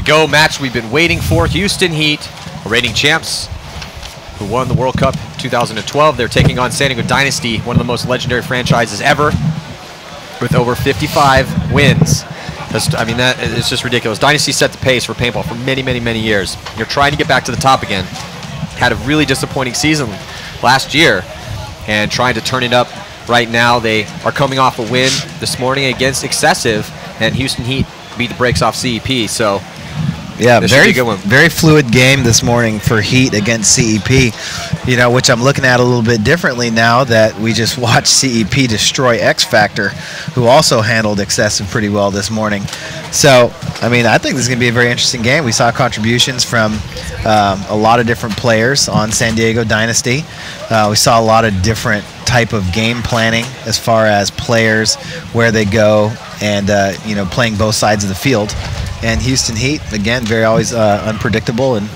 we go. Match we've been waiting for. Houston Heat, reigning champs, who won the World Cup 2012. They're taking on San Diego Dynasty, one of the most legendary franchises ever, with over 55 wins. I mean, it's just ridiculous. Dynasty set the pace for paintball for many, many, many years. You're trying to get back to the top again. Had a really disappointing season last year, and trying to turn it up right now. They are coming off a win this morning against Excessive, and Houston Heat beat the brakes off CEP. So yeah, very fluid game this morning for Heat against CEP, you know, which I'm looking at a little bit differently now that we just watched CEP destroy X Factor, who also handled Excessive pretty well this morning. So, I mean, I think this is going to be a very interesting game. We saw contributions from a lot of different players on San Diego Dynasty. We saw a lot of different type of game planning as far as players, where they go, and you know, playing both sides of the field. And Houston Heat, again, very always unpredictable, and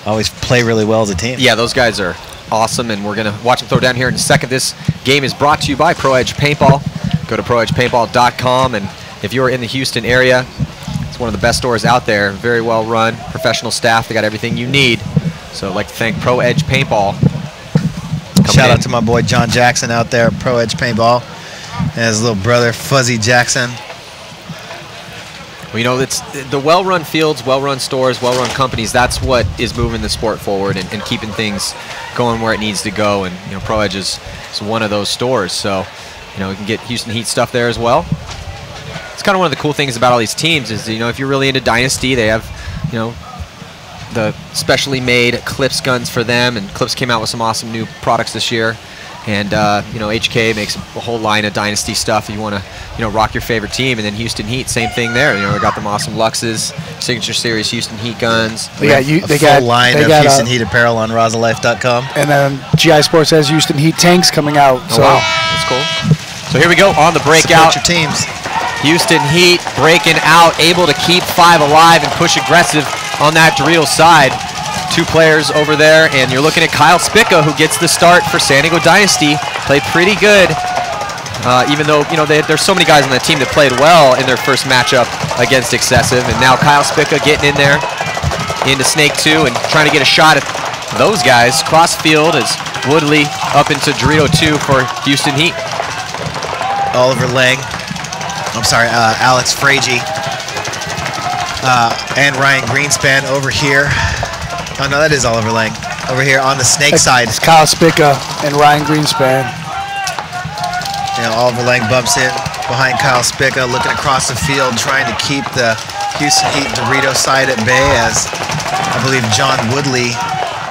always play really well as a team. Yeah, those guys are awesome, and we're going to watch them throw down here in a second. This game is brought to you by Pro Edge Paintball. Go to proedgepaintball.com, and if you're in the Houston area, it's one of the best stores out there. Very well run, professional staff. They got everything you need. So I'd like to thank Pro Edge Paintball. Shout out to my boy John Jackson out there at Pro Edge Paintball, and his little brother Fuzzy Jackson. Well, you know, it's the well-run fields, well-run stores, well-run companies. That's what is moving the sport forward and keeping things going where it needs to go. And you know, Pro Edge is one of those stores. So, you know, we can get Houston Heat stuff there as well. It's kind of one of the cool things about all these teams is, you know, if you're really into Dynasty, they have, you know, the specially made Clips guns for them, and Clips came out with some awesome new products this year. And you know, HK makes a whole line of Dynasty stuff if you want to, you know, rock your favorite team. And then Houston Heat, same thing there. You know, they got them awesome Luxes, Signature Series Houston Heat guns. They got a full line of Houston Heat apparel on RosaLife.com. And then GI Sports has Houston Heat tanks coming out. Oh, so wow, that's cool. So here we go on the breakout. Support your teams. Houston Heat breaking out, able to keep 5 alive and push aggressive on that Dorito side. 2 players over there, and you're looking at Kyle Spica, who gets the start for San Diego Dynasty. Played pretty good, even though, you know, there's so many guys on the team that played well in their first matchup against Excessive. And now Kyle Spica getting in there into Snake 2 and trying to get a shot at those guys. Cross field is Woodley up into Dorito 2 for Houston Heat. Oliver Lang, I'm sorry, Alex Frage, and Ryan Greenspan over here. Oh, no, that is Oliver Lang. Over here on the Snake side. It's Kyle Spica and Ryan Greenspan. You know, Oliver Lang bumps in behind Kyle Spica, looking across the field, trying to keep the Houston Heat Dorito side at bay, as I believe John Woodley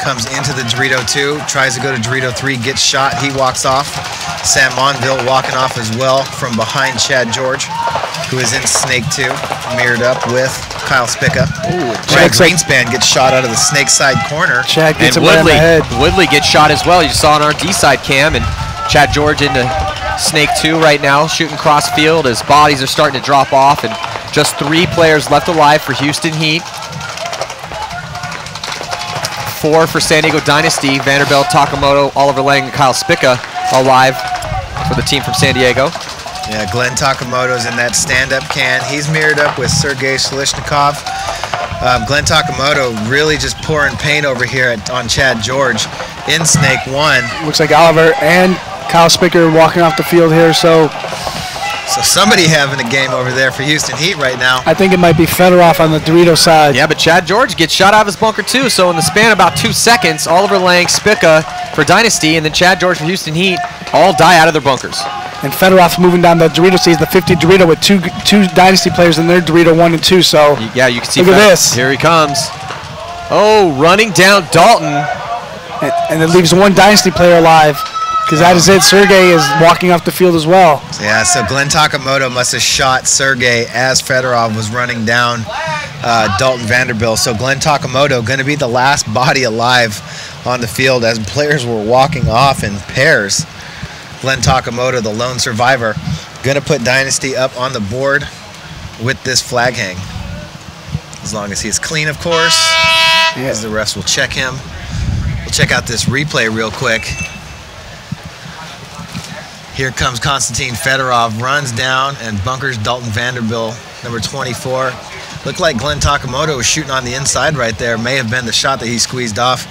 comes into the Dorito 2, tries to go to Dorito 3, gets shot, he walks off. Sam Monville walking off as well from behind Chad George, who is in Snake 2, mirrored up with Kyle Spica. Ryan Greenspan gets shot out of the Snake side corner. Chad gets and him right in the head. Woodley gets shot as well. You saw on our D side cam, and Chad George into Snake 2 right now, shooting cross field as bodies are starting to drop off, and just 3 players left alive for Houston Heat. 4 for San Diego Dynasty, Vanderbilt, Takamoto, Oliver Lang, and Kyle Spica alive for the team from San Diego. Yeah, Glenn Takamoto's in that stand-up can. He's mirrored up with Sergei Shlishnikov. Glenn Takamoto really just pouring paint over here on Chad George in Snake 1. Looks like Oliver and Kyle Spica are walking off the field here, so somebody having a game over there for Houston Heat right now. I think it might be Fedorov on the Dorito side. Yeah, but Chad George gets shot out of his bunker too, so in the span of about 2 seconds, Oliver Lang, Spica for Dynasty, and then Chad George for Houston Heat all die out of their bunkers. And Fedorov moving down the Dorito sees the 50 Dorito with two Dynasty players in their Dorito 1 and 2. So yeah, you can see. Look at this. Here he comes. Oh, running down Dalton. And it leaves 1 Dynasty player alive, because that is it. Sergey is walking off the field as well. Yeah, so Glenn Takamoto must have shot Sergey as Fedorov was running down Dalton Vanderbilt. So Glenn Takamoto going to be the last body alive on the field as players were walking off in pairs. Glenn Takamoto, the lone survivor, going to put Dynasty up on the board with this flag hang. As long as he's clean, of course, as the refs will check him. We'll check out this replay real quick. Here comes Konstantin Fedorov, runs down and bunkers Dalton Vanderbilt, number 24. Looked like Glenn Takamoto was shooting on the inside right there. May have been the shot that he squeezed off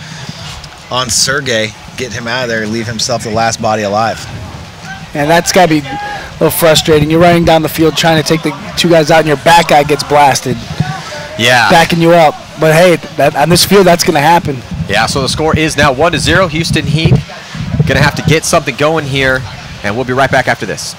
on Sergey. Get him out of there, leave himself the last body alive. And that's got to be a little frustrating. You're running down the field trying to take the two guys out, and your back guy gets blasted. Yeah. Backing you up. But, hey, on this field, that's going to happen. Yeah, so the score is now 1-0. Houston Heat going to have to get something going here, and we'll be right back after this.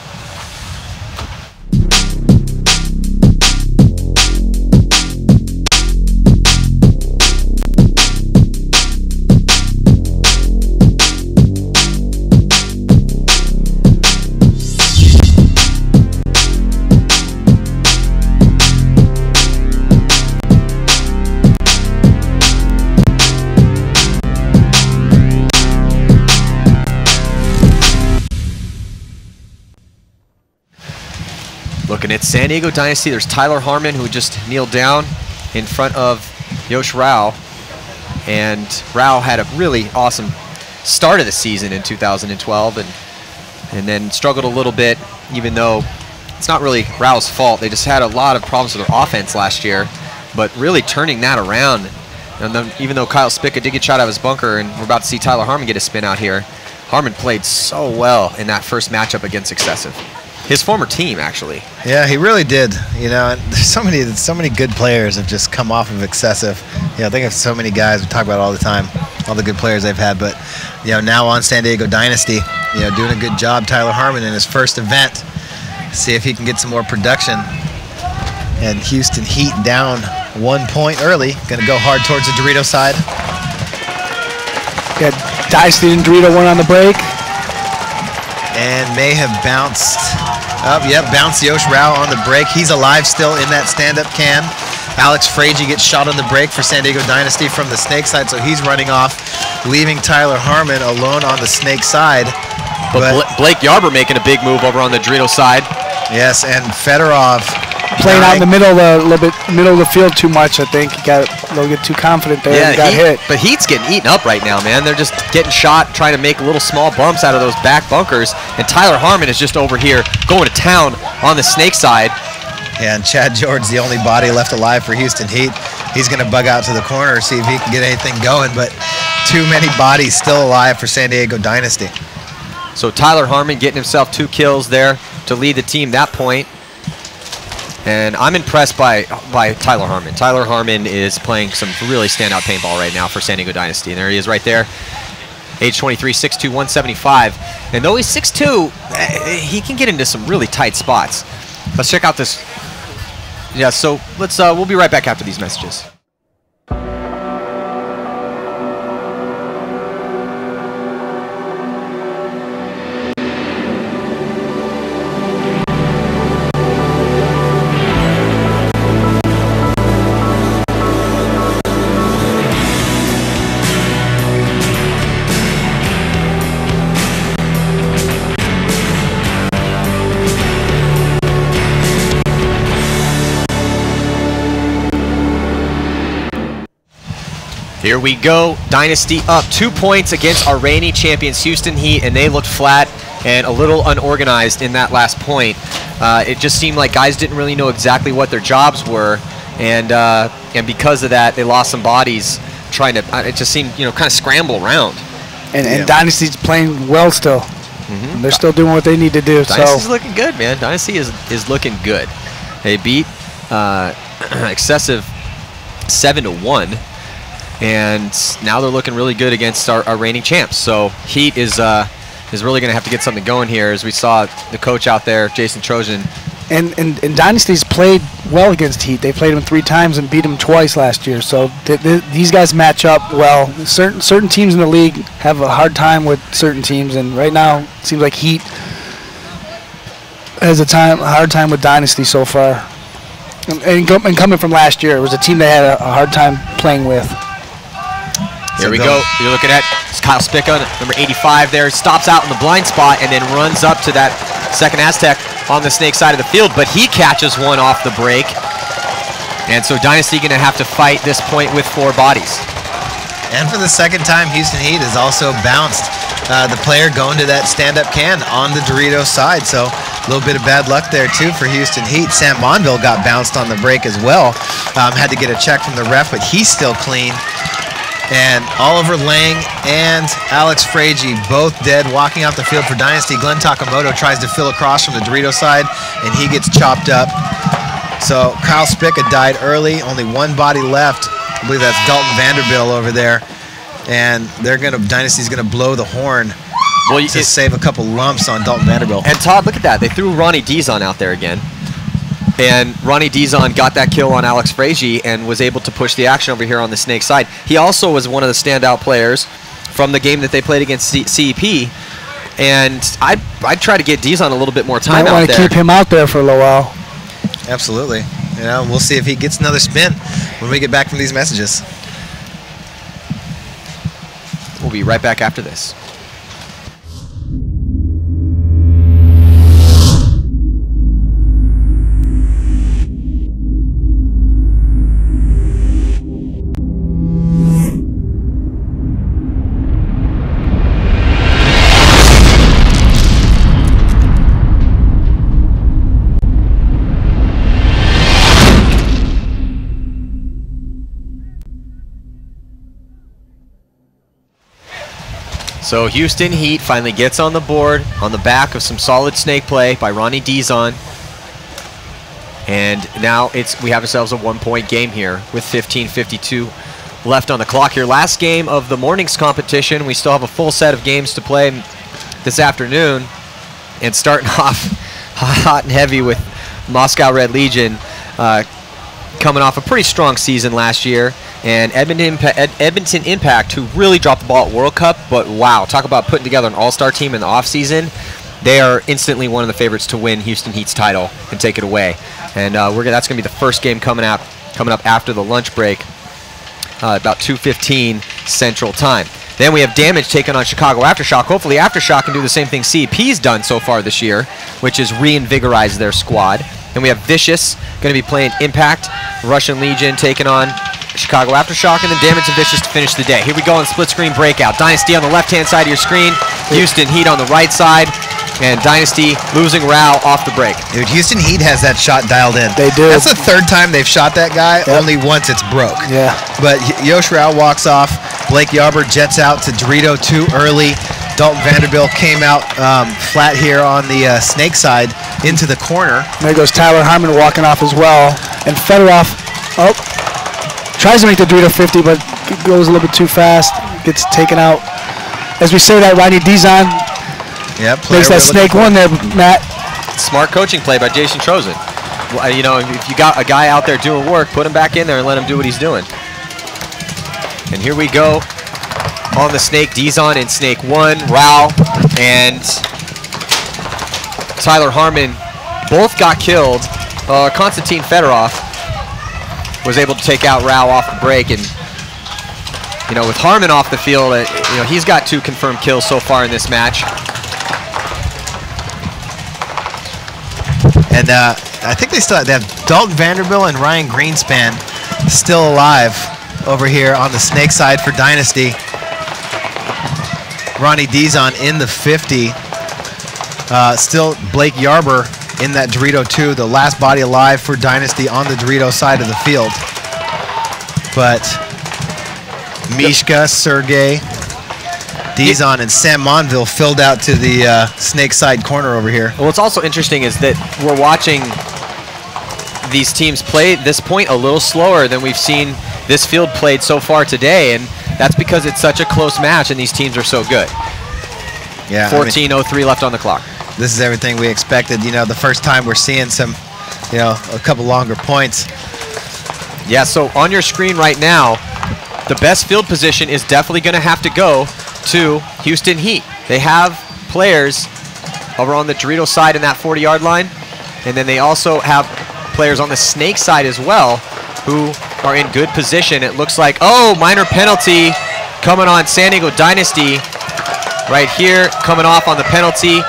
Looking at San Diego Dynasty, there's Tyler Harmon, who just kneeled down in front of Yosh Rao. And Rao had a really awesome start of the season in 2012 and then struggled a little bit, even though it's not really Rao's fault. They just had a lot of problems with their offense last year, but really turning that around. And then, even though Kyle Spica did get shot out of his bunker, and we're about to see Tyler Harmon get a spin out here, Harmon played so well in that first matchup against Excessive. His former team, actually. Yeah, he really did. You know, and there's so many good players have just come off of Excessive. You know, I think of so many guys we talk about all the time, all the good players they've had. But you know, now on San Diego Dynasty, you know, doing a good job. Tyler Harmon in his first event. See if he can get some more production. And Houston Heat down 1 point early. Going to go hard towards the Dorito side. Yeah, Dynasty and Dorito went on the break. And may have bounced up. Yep, bounced Yosh Rao on the break. He's alive still in that stand-up can. Alex Frazier gets shot on the break for San Diego Dynasty from the Snake side, so he's running off, leaving Tyler Harmon alone on the Snake side. But Blake Yarber making a big move over on the Dorito side. Yes, and Fedorov playing out in the middle of the field too much. I think he got a little bit too confident there and got hit. But Heat's getting eaten up right now, man. They're just getting shot, trying to make little small bumps out of those back bunkers. And Tyler Harmon is just over here going to town on the Snake side. Yeah, and Chad George, the only body left alive for Houston Heat. He's going to bug out to the corner, see if he can get anything going. But too many bodies still alive for San Diego Dynasty. So Tyler Harmon getting himself 2 kills there to lead the team that point. And I'm impressed by Tyler Harmon. Tyler Harmon is playing some really standout paintball right now for San Diego Dynasty. And there he is right there. Age 23, 6'2", 175. And though he's 6'2", he can get into some really tight spots. Let's check out this. Yeah, so we'll be right back after these messages. Here we go. Dynasty up 2 points against our reigning champions, Houston Heat, and they looked flat and a little unorganized in that last point. It just seemed like guys didn't really know exactly what their jobs were, and because of that, they lost some bodies trying to. It just seemed, you know, kind of scramble around. And Dynasty's playing well still. Mm-hmm. They're still doing what they need to do. Dynasty's looking good, man. Dynasty is looking good. They beat Excessive 7-1. And now they're looking really good against our reigning champs. So Heat is really going to have to get something going here, as we saw the coach out there, Jason Trojan. And Dynasty's played well against Heat. They played them 3 times and beat them twice last year. So these guys match up well. Certain teams in the league have a hard time with certain teams, and right now it seems like Heat has a hard time with Dynasty so far. And coming from last year, it was a team they had a hard time playing with. Here we go. You're looking at Kyle Spica, number 85 there, stops out in the blind spot and then runs up to that second Aztec on the Snake side of the field, but he catches one off the break. And so Dynasty going to have to fight this point with 4 bodies. And for the second time, Houston Heat has also bounced the player going to that stand-up can on the Dorito side. So A little bit of bad luck there, too, for Houston Heat. Sam Monville got bounced on the break as well. Had to get a check from the ref, but he's still clean. And Oliver Lang and Alex Fragi both dead, walking off the field for Dynasty. Glenn Takamoto tries to fill across from the Dorito side, and he gets chopped up. So Kyle Spica died early, only one body left. I believe that's Dalton Vanderbilt over there. And Dynasty's gonna blow the horn to save a couple lumps on Dalton Vanderbilt. And Todd, look at that. They threw Ronnie Dizon out there again. And Ronnie Dizon got that kill on Alex Fragi and was able to push the action over here on the Snake side. He also was one of the standout players from the game that they played against CEP. And I'd try to get Dizon a little bit more time out there. I want to keep him out there for a little while. Absolutely. You know, we'll see if he gets another spin when we get back from these messages. We'll be right back after this. So Houston Heat finally gets on the board on the back of some solid snake play by Ronnie Dizon. And now we have ourselves a 1-point game here with 15:52 left on the clock here. Last game of the morning's competition. We still have a full set of games to play this afternoon. And starting off hot and heavy with Moscow Red Legion coming off a pretty strong season last year. And Edmonton Impact, who really dropped the ball at World Cup, but wow, talk about putting together an all-star team in the offseason. They are instantly one of the favorites to win Houston Heat's title and take it away. And that's going to be the first game coming up after the lunch break, about 2:15 Central Time. Then we have Damage taking on Chicago Aftershock. Hopefully Aftershock can do the same thing CEP's done so far this year, which is reinvigorize their squad. Then we have Vicious going to be playing Impact. Russian Legion taking on Chicago Aftershock, and then Damage and Vicious to finish the day. Here we go on split screen breakout. Dynasty on the left-hand side of your screen, Houston Heat on the right side, and Dynasty losing Rao off the break. Dude, Houston Heat has that shot dialed in. They do. That's the third time they've shot that guy. Yep. Only once it's broke. Yeah. But Yosh Rao walks off. Blake Yarber jets out to Dorito too early. Dalton Vanderbilt came out flat here on the snake side into the corner. There goes Tyler Harmon walking off as well. And Fedorov, tries to make the Dorito 50, but goes a little bit too fast. Gets taken out. As we say that, Ronnie Dizon makes that snake one there, Matt. Smart coaching play by Jason Trozen. You know, if you got a guy out there doing work, put him back in there and let him do what he's doing. And here we go on the snake. Dizon in snake 1, Rao and Tyler Harmon both got killed. Konstantin Fedorov was able to take out Rao off the break, and you know, with Harmon off the field, you know, he's got 2 confirmed kills so far in this match. And I think they have Dalton Vanderbilt and Ryan Greenspan still alive over here on the snake side for Dynasty. Ronnie Dizon in the 50. Still Blake Yarber in that Dorito 2, the last body alive for Dynasty on the Dorito side of the field. But Mishka, Sergey, Dizon, and Sam Monville filled out to the snake side corner over here. Well, what's also interesting is that we're watching these teams play at this point a little slower than we've seen this field played so far today, and that's because it's such a close match and these teams are so good. Yeah, 14:03 left on the clock. This is everything we expected. You know, the first time we're seeing some, you know, a couple longer points. Yeah, so on your screen right now, the best field position is definitely going to have to go to Houston Heat. They have players over on the Dorito side in that 40-yard line, and then they also have players on the snake side as well who are in good position. It looks like, oh, minor penalty coming on San Diego Dynasty right here, coming off on the penalty.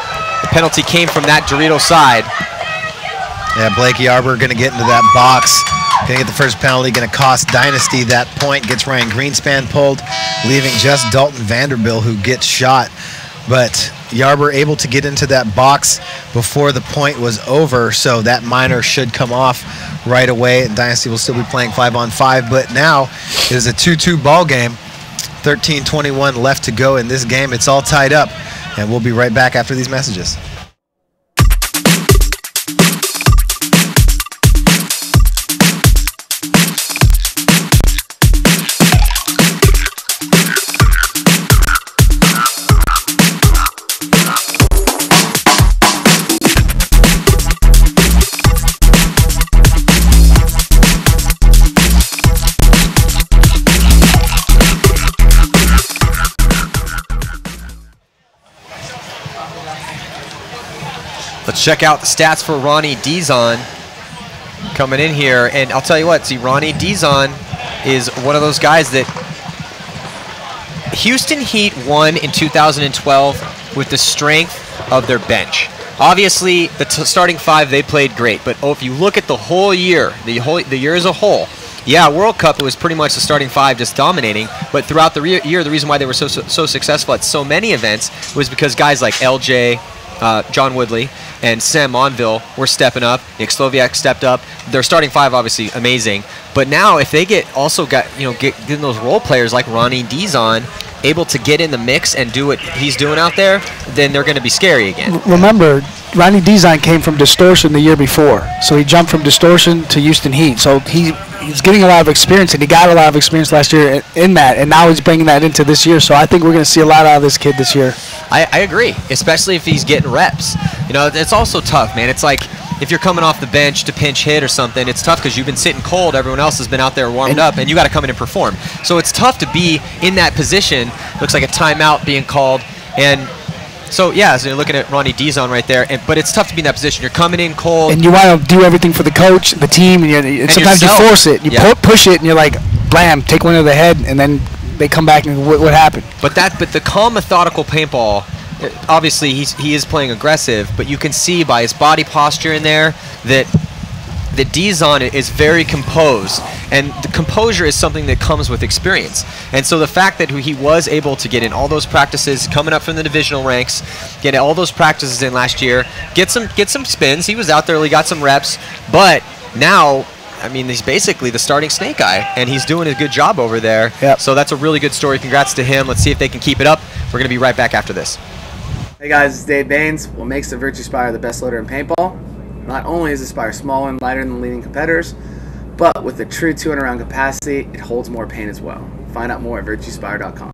The penalty came from that Dorito side. Yeah, Blake Yarber going to get into that box. Going to get the first penalty, going to cost Dynasty that point. Gets Ryan Greenspan pulled, leaving just Dalton Vanderbilt, who gets shot. But Yarber able to get into that box before the point was over, so that minor should come off right away, and Dynasty will still be playing 5-on-5. But now it is a 2-2 ball game. 13:21 left to go in this game. It's all tied up, and we'll be right back after these messages. Let's check out the stats for Ronnie Dizon coming in here. And I'll tell you what, see, Ronnie Dizon is one of those guys that Houston Heat won in 2012 with the strength of their bench. Obviously, the starting five, they played great. But if you look at the whole year, the year as a whole, yeah, World Cup, it was pretty much the starting five just dominating. But throughout the year, the reason why they were so successful at so many events was because guys like LJ, John Woodley, and Sam Monville were stepping up. Nick Sloviak stepped up. Their starting five, obviously, amazing. But now, if they getting those role players like Ronnie Dizon able to get in the mix and do what he's doing out there, then they're going to be scary again. Remember, Ronnie Dizon came from Distortion the year before, so he jumped from Distortion to Houston Heat. So he's getting a lot of experience, and he got a lot of experience last year in that, and now he's bringing that into this year. So I think we're going to see a lot out of this kid this year. I agree, especially if he's getting reps. You know, it's also tough, man. It's like if you're coming off the bench to pinch hit or something, it's tough because you've been sitting cold. Everyone else has been out there warmed up, and you got to come in and perform. So it's tough to be in that position. Looks like a timeout being called, and so yeah, so you're looking at Ronnie Dizon right there, but it's tough to be in that position. You're coming in cold, and you want to do everything for the coach, the team, and sometimes yourself. You force it, you push it, and you're like, blam, take one to the head, and then they come back and what happened? But the calm, methodical paintball. Obviously, he is playing aggressive, but you can see by his body posture in there that Dizon is very composed, and the composure is something that comes with experience. And so the fact that he was able to get in all those practices, coming up from the divisional ranks, get all those practices in last year, get some spins. He was out there, he got some reps, but now, I mean, he's basically the starting snake eye, and he's doing a good job over there. Yep. So that's a really good story. Congrats to him. Let's see if they can keep it up. We're going to be right back after this. Hey guys, it's Dave Baines. What makes the Virtue Spire the best loader in paintball? Not only is the Spire smaller and lighter than leading competitors, but with a true 200 round capacity, it holds more paint as well. Find out more at virtuespire.com.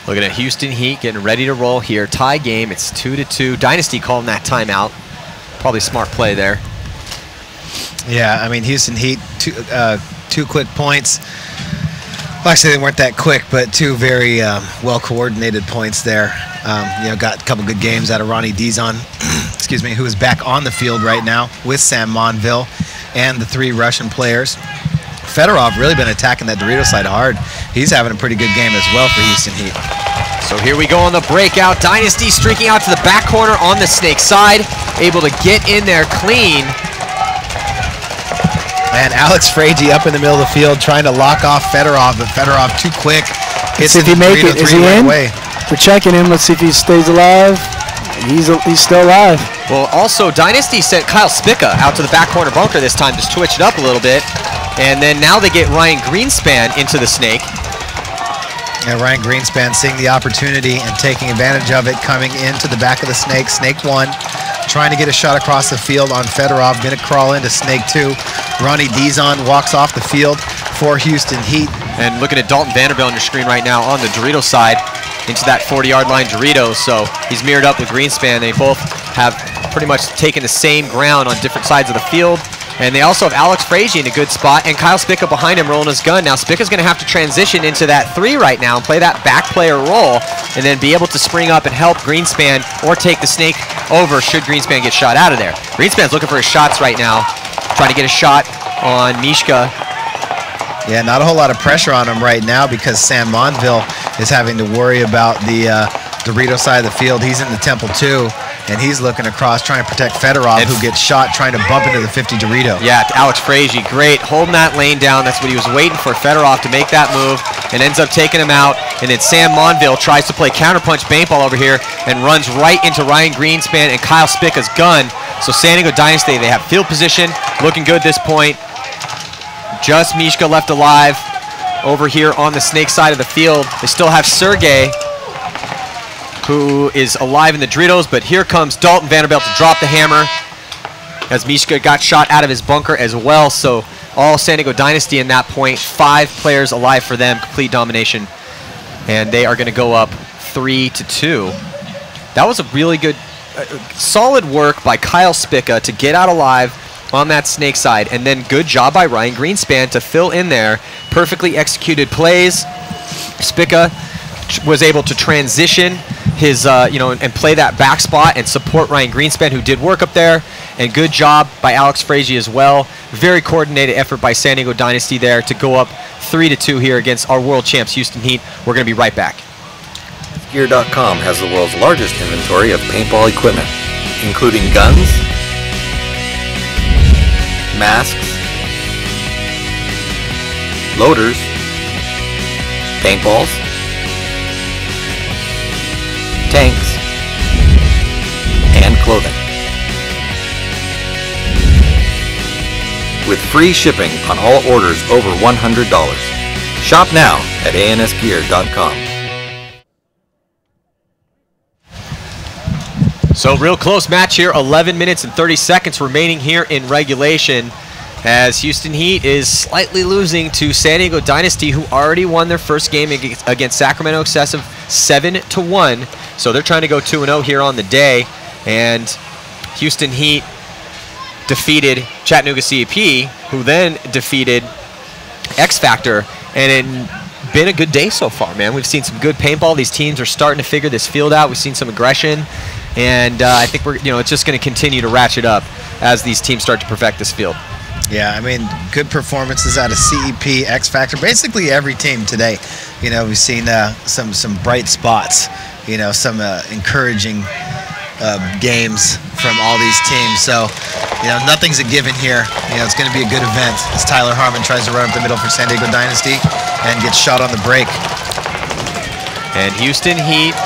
Looking at Houston Heat getting ready to roll here. Tie game. It's 2-2. Dynasty calling that timeout. Probably smart play there. Yeah, I mean, Houston Heat, two quick points. Well, actually, they weren't that quick, but two very well-coordinated points there. Got a couple good games out of Ronnie Dizon, excuse me, who is back on the field right now with Sam Monville and the three Russian players. Fedorov really been attacking that Dorito side hard. He's having a pretty good game as well for Houston Heat. So here we go on the breakout. Dynasty streaking out to the back corner on the snake side, able to get in there clean. And Alex Frage up in the middle of the field trying to lock off Fedorov, but Fedorov too quick. Let's see if he make it. Is he in? We're checking him. Let's see if he stays alive. He's still alive. Well, also, Dynasty sent Kyle Spica out to the back corner bunker this time, just switch it up a little bit. And then now they get Ryan Greenspan into the snake. And Ryan Greenspan seeing the opportunity and taking advantage of it, coming into the back of the snake. Snake 1, trying to get a shot across the field on Fedorov. Going to crawl into snake 2. Ronnie Dizon walks off the field for Houston Heat. And looking at Dalton Vanderbilt on your screen right now on the Dorito side into that 40-yard line Dorito. So he's mirrored up with Greenspan. They both have pretty much taken the same ground on different sides of the field. And they also have Alex Frazier in a good spot, and Kyle Spica behind him rolling his gun. Now Spica's going to have to transition into that 3 right now and play that back player role, and then be able to spring up and help Greenspan or take the snake over should Greenspan get shot out of there. Greenspan's looking for his shots right now, trying to get a shot on Mishka. Yeah, not a whole lot of pressure on him right now because Sam Monville is having to worry about the Dorito side of the field. He's in the Temple 2. And he's looking across, trying to protect Fedorov, who gets shot trying to bump into the 50 Dorito. Yeah, Alex Frazier, great, holding that lane down. That's what he was waiting for, Fedorov to make that move, and ends up taking him out. And then Sam Monville tries to play counterpunch paintball over here and runs right into Ryan Greenspan and Kyle Spica's gun. So San Diego Dynasty, they have field position, looking good at this point. Just Mishka left alive over here on the snake side of the field. They still have Sergey, who is alive in the Doritos, but here comes Dalton Vanderbilt to drop the hammer as Mishka got shot out of his bunker as well. So all San Diego Dynasty in that point, 5 players alive for them, complete domination. And they are going to go up 3-2. That was a really good, solid work by Kyle Spica to get out alive on that snake side, and then good job by Ryan Greenspan to fill in there. Perfectly executed plays. Spica was able to transition his, and play that back spot and support Ryan Greenspan, who did work up there. And good job by Alex Frazier as well. Very coordinated effort by San Diego Dynasty there to go up 3-2 here against our world champs, Houston Heat. We're going to be right back. Gear.com has the world's largest inventory of paintball equipment, including guns, masks, loaders, paintballs, tanks, and clothing. With free shipping on all orders over $100. Shop now at ansgear.com. So real close match here, 11 minutes and 30 seconds remaining here in regulation, as Houston Heat is slightly losing to San Diego Dynasty, who already won their first game against Sacramento Excessive 7-1. So they're trying to go 2-0 here on the day. And Houston Heat defeated Chattanooga CEP, who then defeated X Factor. And it's been a good day so far, man. We've seen some good paintball. These teams are starting to figure this field out. We've seen some aggression. And I think it's just going to continue to ratchet up as these teams start to perfect this field. Yeah, I mean, good performances out of CEP, X Factor, basically every team today. You know, we've seen some bright spots, some encouraging games from all these teams. So, nothing's a given here. It's going to be a good event as Tyler Harmon tries to run up the middle for San Diego Dynasty and gets shot on the break. And Houston Heat,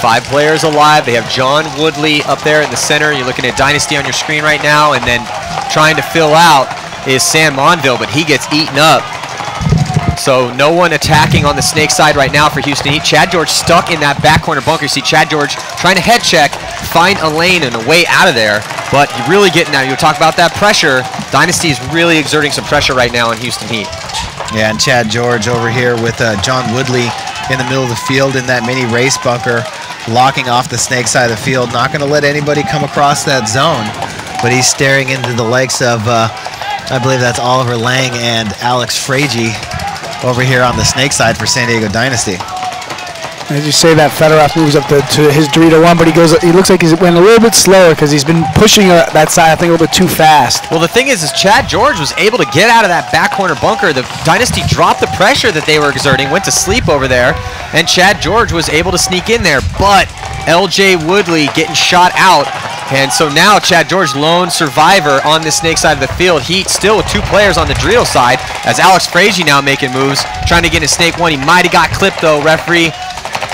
5 players alive. They have John Woodley up there in the center. You're looking at Dynasty on your screen right now, and then trying to fill out is Sam Monville, but he gets eaten up. So no one attacking on the snake side right now for Houston Heat. Chad George stuck in that back corner bunker. You see Chad George trying to head check, find a lane and a way out of there, but you're really getting now. You talk about that pressure. Dynasty is really exerting some pressure right now on Houston Heat. Yeah, and Chad George over here with John Woodley in the middle of the field in that mini race bunker, locking off the snake side of the field, not going to let anybody come across that zone. But he's staring into the legs of, I believe that's Oliver Lang and Alex Frazier over here on the snake side for San Diego Dynasty. As you say that, Fedorov moves up to his Dorito 1, but he looks like he's went a little bit slower because he's been pushing that side, I think, a little bit too fast. Well, the thing is Chad George was able to get out of that back corner bunker. The Dynasty dropped the pressure that they were exerting, went to sleep over there, and Chad George was able to sneak in there, but LJ Woodley getting shot out. And so now Chad George, lone survivor on the snake side of the field. Heat still with 2 players on the Dorito side, as Alex Frazier now making moves, trying to get into snake 1. He might have got clipped though. Referee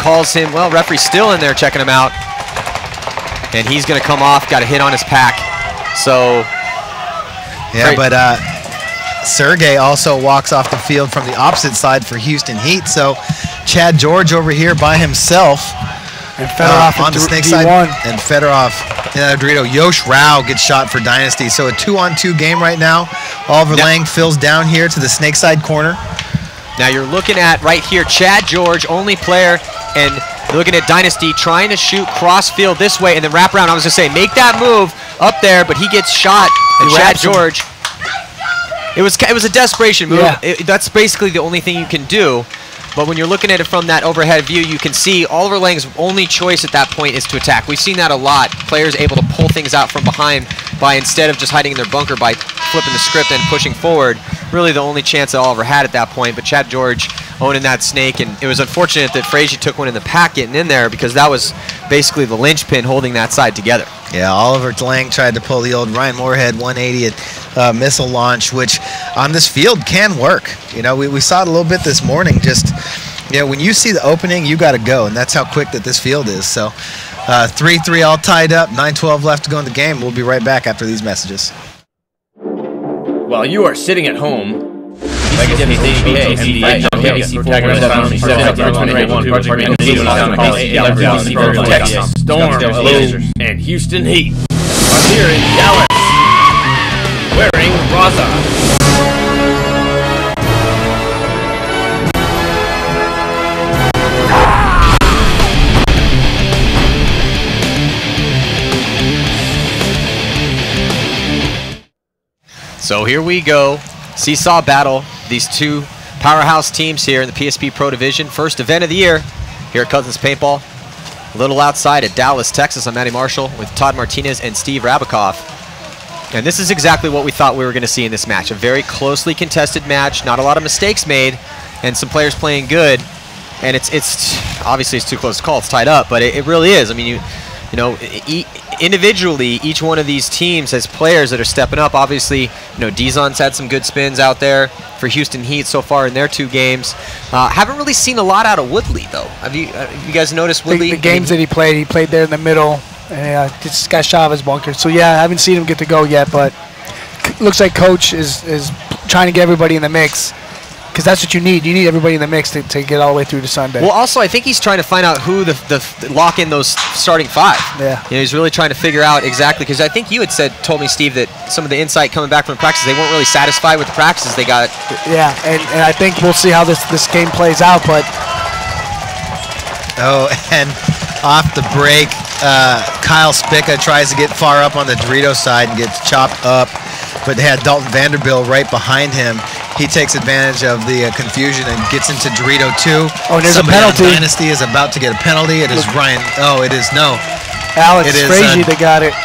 calls him, well, referee's still in there checking him out. And he's going to come off, got a hit on his pack. So, yeah, but Sergey also walks off the field from the opposite side for Houston Heat. So Chad George over here by himself. And Fedorov on the snake side. And Fedorov in that Dorito. Yosh Rao gets shot for Dynasty. So a 2-on-2 game right now. Oliver Lang fills down here to the snake side corner. Now you're looking at right here, Chad George, only player, and looking at Dynasty trying to shoot cross field this way and then wrap around. I was going to say, make that move up there, but he gets shot. And Chad George It was a desperation move. Yeah. That's basically the only thing you can do. But when you're looking at it from that overhead view, you can see Oliver Lang's only choice at that point is to attack. We've seen that a lot. Players able to pull things out from behind by, instead of just hiding in their bunker, by flipping the script and pushing forward. Really the only chance that Oliver had at that point. But Chad George owning that snake, and it was unfortunate that Frazee took one in the pack getting in there, because that was basically the linchpin holding that side together. Yeah, Oliver Lang tried to pull the old Ryan Moorhead 180 missile launch, which on this field can work. You know, we saw it a little bit this morning. Just, you know, when you see the opening, you got to go, and that's how quick that this field is. So 3-3 all tied up, 9-12 left to go in the game. We'll be right back after these messages. While you are sitting at home, Texas Storm, Bloom, and Houston Heat are here in Dallas, wearing Raza. So here we go. Seesaw battle. These two powerhouse teams here in the PSP Pro Division. First event of the year here at Cousins Paintball. A little outside of Dallas, Texas. I'm Matty Marshall with Todd Martinez and Steve Rabikoff. And this is exactly what we thought we were going to see in this match. A very closely contested match. Not a lot of mistakes made, and some players playing good. And it's obviously it's too close to call. It's tied up, but it really is. I mean, you know, individually, each one of these teams has players that are stepping up. Obviously, you know, Dizon's had some good spins out there for Houston Heat so far in their 2 games. Haven't really seen a lot out of Woodley, though. Have you guys noticed Woodley? The games that he played there in the middle, and just got shot of his bunker. So, yeah, I haven't seen him get to go yet, but looks like Coach is trying to get everybody in the mix. Because that's what you need. You need everybody in the mix to get all the way through to Sunday. Well, also, I think he's trying to find out who lock in those starting 5. Yeah. You know, he's really trying to figure out exactly, because I think you had told me, Steve, that some of the insight coming back from practice, they weren't really satisfied with the practices they got. Yeah, and I think we'll see how this game plays out, but... Oh, and off the break, Kyle Spica tries to get far up on the Dorito side and gets chopped up, but they had Dalton Vanderbilt right behind him. He takes advantage of the confusion and gets into Dorito 2. Oh, and there's Somebody a penalty. on Dynasty is about to get a penalty. It is Ryan. Oh, it is no. Alex Frazee that got it.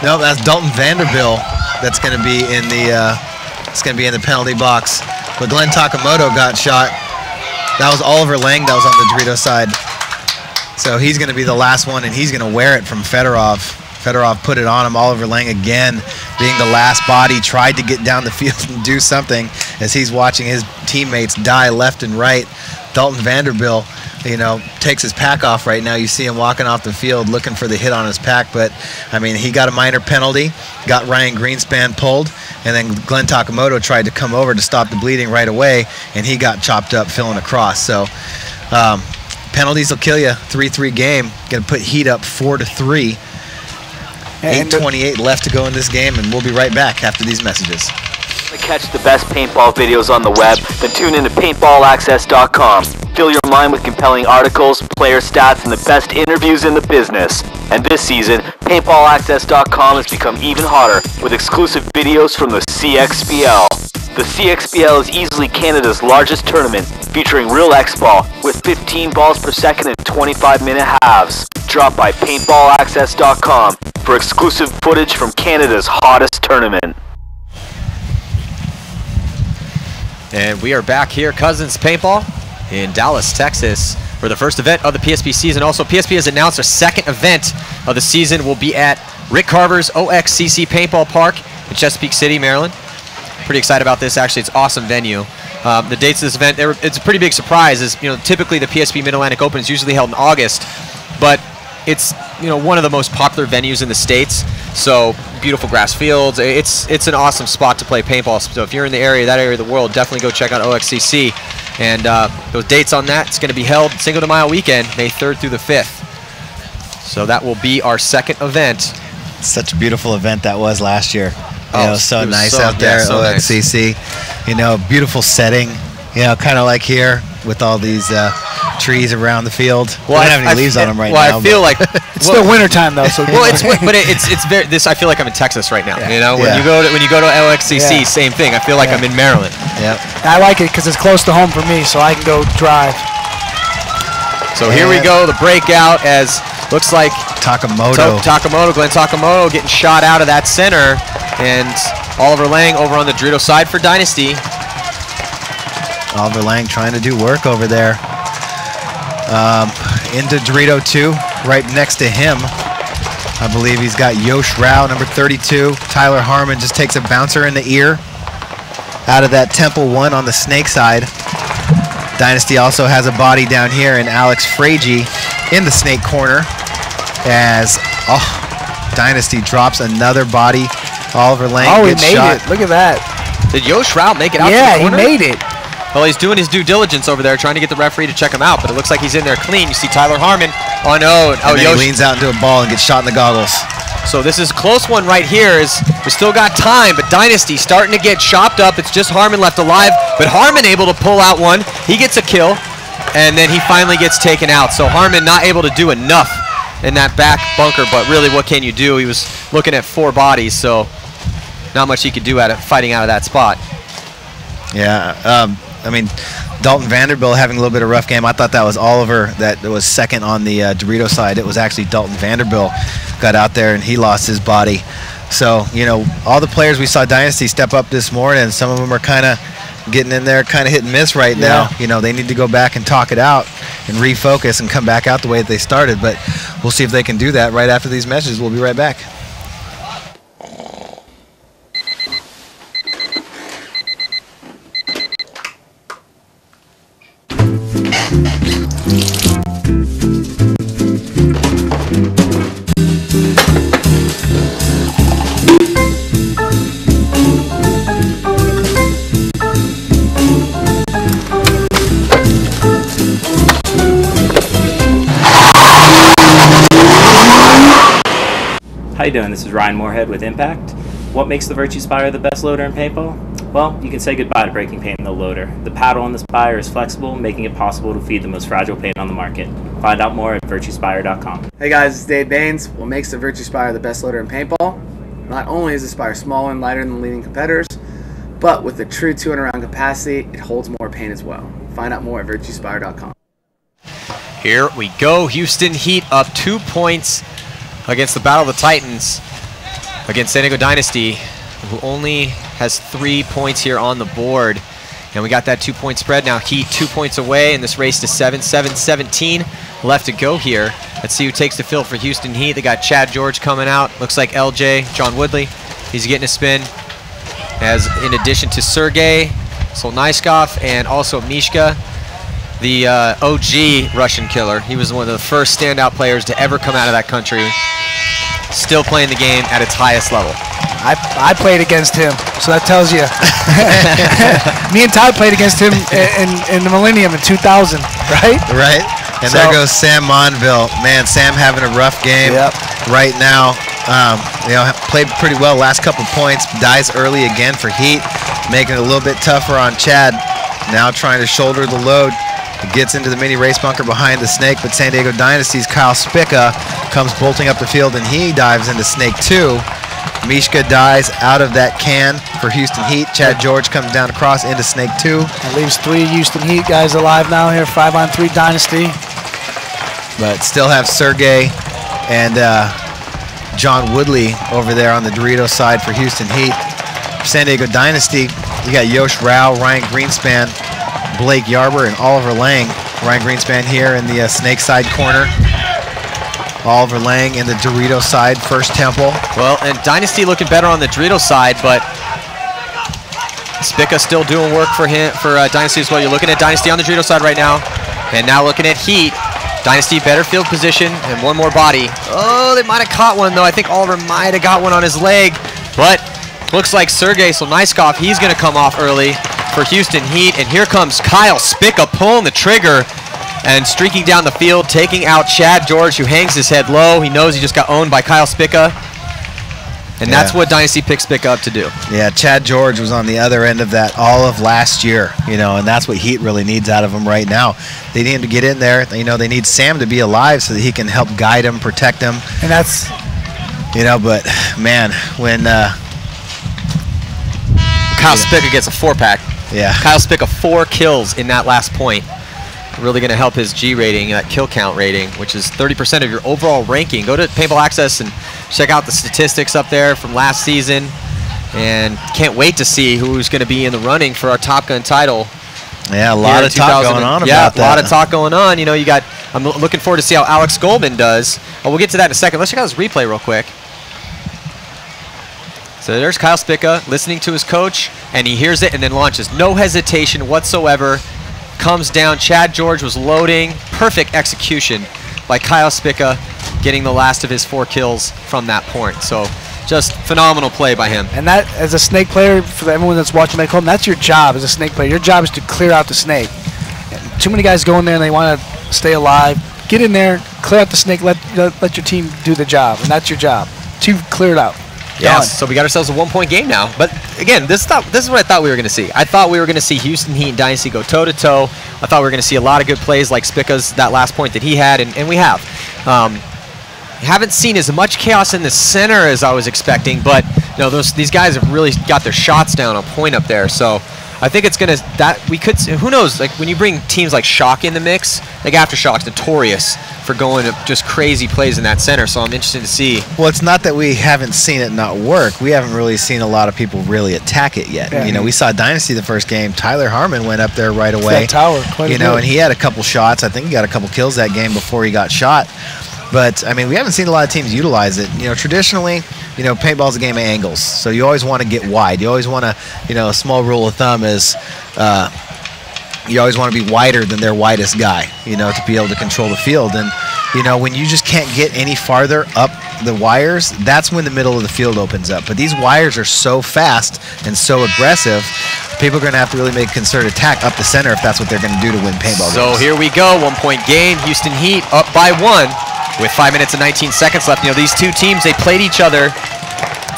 No, that's Dalton Vanderbilt. That's going to be in the. It's going to be in the penalty box. But Glenn Takamoto got shot. That was Oliver Lang. That was on the Dorito side. So he's going to be the last one, and he's going to wear it from Fedorov. Fedorov put it on him. Oliver Lang, again, being the last body, tried to get down the field and do something as he's watching his teammates die left and right. Dalton Vanderbilt, you know, takes his pack off right now. You see him walking off the field looking for the hit on his pack, but, I mean, he got a minor penalty, got Ryan Greenspan pulled, and then Glenn Takamoto tried to come over to stop the bleeding right away, and he got chopped up filling across. So, penalties will kill you. 3-3 game. Going to put Heat up 4-3. 8:28 left to go in this game, and we'll be right back after these messages. To catch the best paintball videos on the web, then tune in to paintballaccess.com. Fill your mind with compelling articles, player stats, and the best interviews in the business. And this season, paintballaccess.com has become even hotter with exclusive videos from the CXPL. The CXPL is easily Canada's largest tournament, featuring real X-Ball with 15 balls per second and 25-minute halves. Drop by paintballaccess.com for exclusive footage from Canada's hottest tournament. And we are back here, Cousins Paintball in Dallas, Texas, for the first event of the PSP season. Also, PSP has announced our second event of the season will be at Rick Carver's OXCC Paintball Park in Chesapeake City, Maryland. Pretty excited about this. Actually, it's an awesome venue. The dates of this event, it's a pretty big surprise. Is, you know, typically the PSP Mid-Atlantic Open is usually held in August, but it's, you know, one of the most popular venues in the States. So beautiful grass fields. It's an awesome spot to play paintball. So if you're in the area, that area of the world, definitely go check out OXCC. And those dates on that, it's going to be held Cinco de Mayo weekend, May 3rd through the 5th. So that will be our second event. Such a beautiful event that was last year. You know, so nice so, out there at so OXCC. Nice. You know, beautiful setting. You know, kind of like here with all these trees around the field. Well, I don't have any leaves on them right now. Well, I feel like it's still wintertime though. So it's very. I feel like I'm in Texas right now. Yeah. You know, when you go to LXCC, same thing. I feel like I'm in Maryland. Yep. I like it because it's close to home for me, so I can go drive. So here we go, the breakout as looks like Takamoto. Glenn Takamoto getting shot out of that center, and Oliver Lang over on the Dorito side for Dynasty. Oliver Lang trying to do work over there. Into Dorito 2, right next to him. I believe he's got Yosh Rao, number 32. Tyler Harmon just takes a bouncer in the ear out of that Temple 1 on the Snake side. Dynasty also has a body down here, and Alex Fragi in the Snake corner as Dynasty drops another body. Oliver Lang gets shot. Look at that. Did Yosh Rao make it out to the corner? Yeah, he made it. Well, he's doing his due diligence over there, trying to get the referee to check him out, but it looks like he's in there clean. You see Tyler Harmon. Oh, no. And then he leans out into a ball and gets shot in the goggles. So this is a close one right here. We still got time, but Dynasty starting to get chopped up. It's just Harmon left alive, but Harmon able to pull out one. He gets a kill, and then he finally gets taken out. So Harmon not able to do enough in that back bunker, but really what can you do? He was looking at 4 bodies, so not much he could do at it, fighting out of that spot. Yeah, I mean, Dalton Vanderbilt having a little bit of a rough game. I thought that was Oliver that was second on the Dorito side. It was actually Dalton Vanderbilt got out there and he lost his body. So, you know, all the players we saw Dynasty step up this morning, some of them are kind of getting in there, kind of hit and miss right now. You know, they need to go back and talk it out and refocus and come back out the way that they started. But we'll see if they can do that right after these messages. We'll be right back. How you doing? This is Ryan Moorhead with Impact. What makes the Virtue Spire the best loader in paintball? Well, you can say goodbye to breaking paint in the loader. The paddle on the Spire is flexible, making it possible to feed the most fragile paint on the market. Find out more at virtuespire.com. Hey guys, it's Dave Baines. What makes the Virtue Spire the best loader in paintball? Not only is the Spire smaller and lighter than leading competitors, but with a true 200 round capacity, it holds more paint as well. Find out more at virtuespire.com. Here we go. Houston Heat up 2 points against the Battle of the Titans against San Diego Dynasty, who only has 3 points here on the board. And we got that 2-point spread now. Heat 2 points away in this race to 7-17 left to go here. Let's see who takes the field for Houston Heat. They got Chad George coming out. Looks like LJ, John Woodley. He's getting a spin. As in addition to Sergey Solnaiskov and also Mishka, the OG Russian killer. He was one of the first standout players to ever come out of that country. Still playing the game at its highest level. I played against him, so that tells you. Me and Ty played against him in the Millennium in 2000, right? Right. And there goes Sam Monville. Man, Sam having a rough game right now. You know, played pretty well last couple points. Dies early again for Heat, making it a little bit tougher on Chad. Now trying to shoulder the load. He gets into the mini race bunker behind the Snake, but San Diego Dynasty's Kyle Spica comes bolting up the field, and he dives into Snake 2. Mishka dies out of that can for Houston Heat. Chad George comes down across into Snake 2. That leaves 3 Houston Heat guys alive now here, 5-on-3 Dynasty. But still have Sergey and John Woodley over there on the Dorito side for Houston Heat. San Diego Dynasty, you got Yosh Rao, Ryan Greenspan, Blake Yarber, and Oliver Lang. Ryan Greenspan here in the Snake side corner. Oliver Lang in the Dorito side, First Temple. Well, and Dynasty looking better on the Dorito side, but Spica still doing work for him, for Dynasty as well. You're looking at Dynasty on the Dorito side right now, and now looking at Heat. Dynasty better field position and one more body. Oh, they might have caught one though. I think Oliver might have got one on his leg, but looks like Sergey Solnaiskov, he's going to come off early for Houston Heat, and here comes Kyle Spica pulling the trigger and streaking down the field, taking out Chad George, who hangs his head low. He knows he just got owned by Kyle Spica. And that's what Dynasty picks Spica up to do. Yeah, Chad George was on the other end of that all of last year, and that's what Heat really needs out of him right now. They need him to get in there. They need Sam to be alive so that he can help guide him, protect him. And that's... but, man, when... Kyle Spica gets a 4-pack. Yeah. Kyle Spica 4 kills in that last point. Really going to help his G rating, that kill count rating, which is 30% of your overall ranking. Go to Paintball Access and check out the statistics up there from last season. And can't wait to see who's going to be in the running for our Top Gun title. Yeah, a lot of talk going on about that. Yeah, a lot of talk going on. I'm looking forward to see how Alex Goldman does. Oh, we'll get to that in a second. Let's check out his replay real quick. So there's Kyle Spica listening to his coach, and he hears it and then launches. No hesitation whatsoever. Comes down. Chad George was loading. Perfect execution by Kyle Spica, getting the last of his 4 kills from that point. So just phenomenal play by him. And that, as a snake player, for everyone that's watching back home, that's your job as a snake player. Your job is to clear out the snake. And too many guys go in there and they want to stay alive. Get in there, clear out the snake, let your team do the job, and that's your job. To clear it out. Yes, so we got ourselves a 1-point game now. But again, this is what I thought we were going to see. I thought we were going to see Houston Heat and Dynasty go toe-to-toe. I thought we were going to see a lot of good plays like Spica's, that last point that he had, and we have. Haven't seen as much chaos in the center as I was expecting, but these guys have really got their shots down on point up there. So I think it's going to, who knows, like when you bring teams like Shock in the mix, like Aftershock's notorious for going to just crazy plays in that center, so I'm interested to see. Well, it's not that we haven't seen it not work. We haven't really seen a lot of people really attack it yet. Yeah. We saw Dynasty the first game. Tyler Harmon went up there right away. That tower, quite a bit. And he had a couple shots. I think he got a couple kills that game before he got shot. But, I mean, we haven't seen a lot of teams utilize it. Traditionally, paintball's a game of angles. So you always want to get wide. You always want to, a small rule of thumb is you always want to be wider than their widest guy, to be able to control the field. And, when you just can't get any farther up the wires, that's when the middle of the field opens up. But these wires are so fast and so aggressive, people are going to have to really make a concerted attack up the center if that's what they're going to do to win paintball games. So here we go, 1-point game. Houston Heat up by 1 with 5 minutes and 19 seconds left. These two teams, they played each other